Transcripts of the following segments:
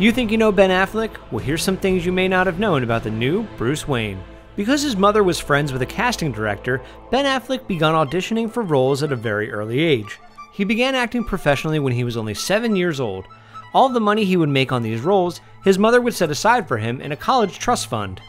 You think you know Ben Affleck? Well, here's some things you may not have known about the new Bruce Wayne. Because his mother was friends with a casting director, Ben Affleck began auditioning for roles at a very early age. He began acting professionally when he was only 7 years old. All of the money he would make on these roles, his mother would set aside for him in a college trust fund.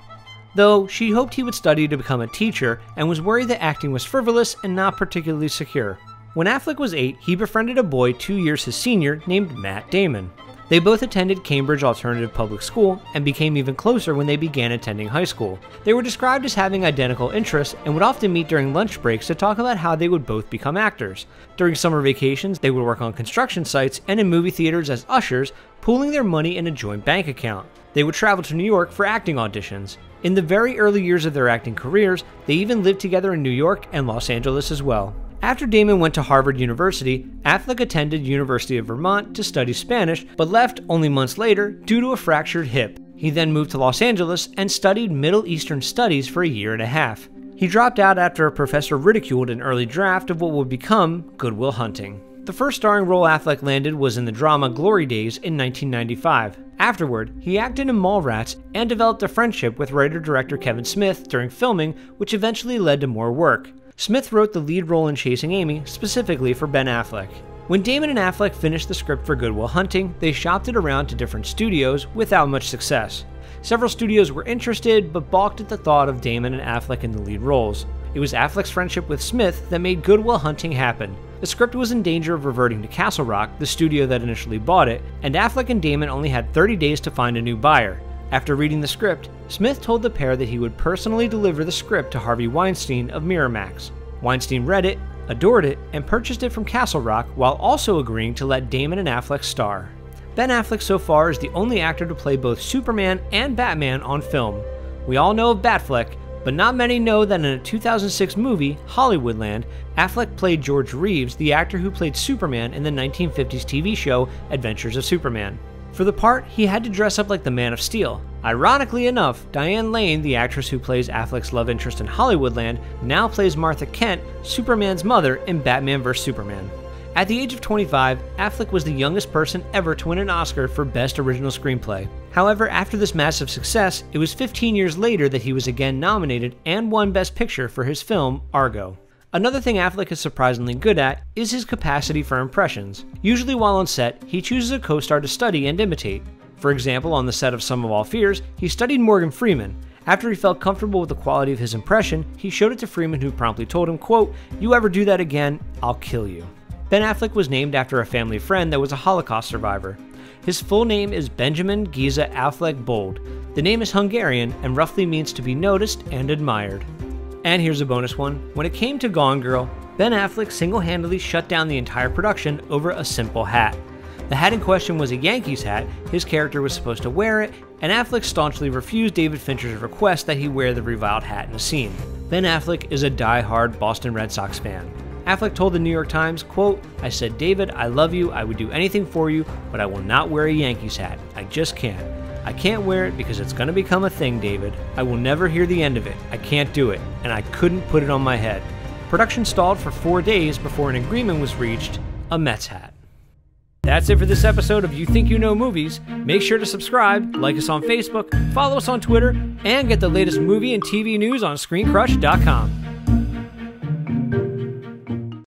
Though she hoped he would study to become a teacher and was worried that acting was frivolous and not particularly secure. When Affleck was 8, he befriended a boy 2 years his senior named Matt Damon. They both attended Cambridge Alternative Public School and became even closer when they began attending high school. They were described as having identical interests and would often meet during lunch breaks to talk about how they would both become actors. During summer vacations, they would work on construction sites and in movie theaters as ushers, pooling their money in a joint bank account. They would travel to New York for acting auditions. In the very early years of their acting careers, they even lived together in New York and Los Angeles as well. After Damon went to Harvard University, Affleck attended University of Vermont to study Spanish, but left only months later due to a fractured hip. He then moved to Los Angeles and studied Middle Eastern Studies for a year and a half. He dropped out after a professor ridiculed an early draft of what would become Good Will Hunting. The first starring role Affleck landed was in the drama Glory Days in 1995. Afterward, he acted in Mallrats and developed a friendship with writer-director Kevin Smith during filming, which eventually led to more work. Smith wrote the lead role in Chasing Amy specifically for Ben Affleck. When Damon and Affleck finished the script for Good Will Hunting, they shopped it around to different studios without much success. Several studios were interested, but balked at the thought of Damon and Affleck in the lead roles. It was Affleck's friendship with Smith that made Good Will Hunting happen. The script was in danger of reverting to Castle Rock, the studio that initially bought it, and Affleck and Damon only had 30 days to find a new buyer. After reading the script, Smith told the pair that he would personally deliver the script to Harvey Weinstein of Miramax. Weinstein read it, adored it, and purchased it from Castle Rock while also agreeing to let Damon and Affleck star. Ben Affleck so far is the only actor to play both Superman and Batman on film. We all know of Batfleck, but not many know that in a 2006 movie, Hollywoodland, Affleck played George Reeves, the actor who played Superman in the 1950s TV show Adventures of Superman. For the part, he had to dress up like the Man of Steel. Ironically enough, Diane Lane, the actress who plays Affleck's love interest in Hollywoodland, now plays Martha Kent, Superman's mother, in Batman vs. Superman. At the age of 25, Affleck was the youngest person ever to win an Oscar for Best Original Screenplay. However, after this massive success, it was 15 years later that he was again nominated and won Best Picture for his film, Argo. Another thing Affleck is surprisingly good at is his capacity for impressions. Usually while on set, he chooses a co-star to study and imitate. For example, on the set of Sum of All Fears, he studied Morgan Freeman. After he felt comfortable with the quality of his impression, he showed it to Freeman, who promptly told him, quote, "You ever do that again, I'll kill you." Ben Affleck was named after a family friend that was a Holocaust survivor. His full name is Benjamin Giza Affleck Bold. The name is Hungarian and roughly means to be noticed and admired. And here's a bonus one. When it came to Gone Girl, Ben Affleck single-handedly shut down the entire production over a simple hat. The hat in question was a Yankees hat, his character was supposed to wear it, and Affleck staunchly refused David Fincher's request that he wear the reviled hat in a scene. Ben Affleck is a die-hard Boston Red Sox fan. Affleck told the New York Times, quote, "I said, David, I love you, I would do anything for you, but I will not wear a Yankees hat. I just can't. I can't wear it because it's going to become a thing, David. I will never hear the end of it. I can't do it, and I couldn't put it on my head." Production stalled for 4 days before an agreement was reached, a Mets hat. That's it for this episode of You Think You Know Movies. Make sure to subscribe, like us on Facebook, follow us on Twitter, and get the latest movie and TV news on ScreenCrush.com.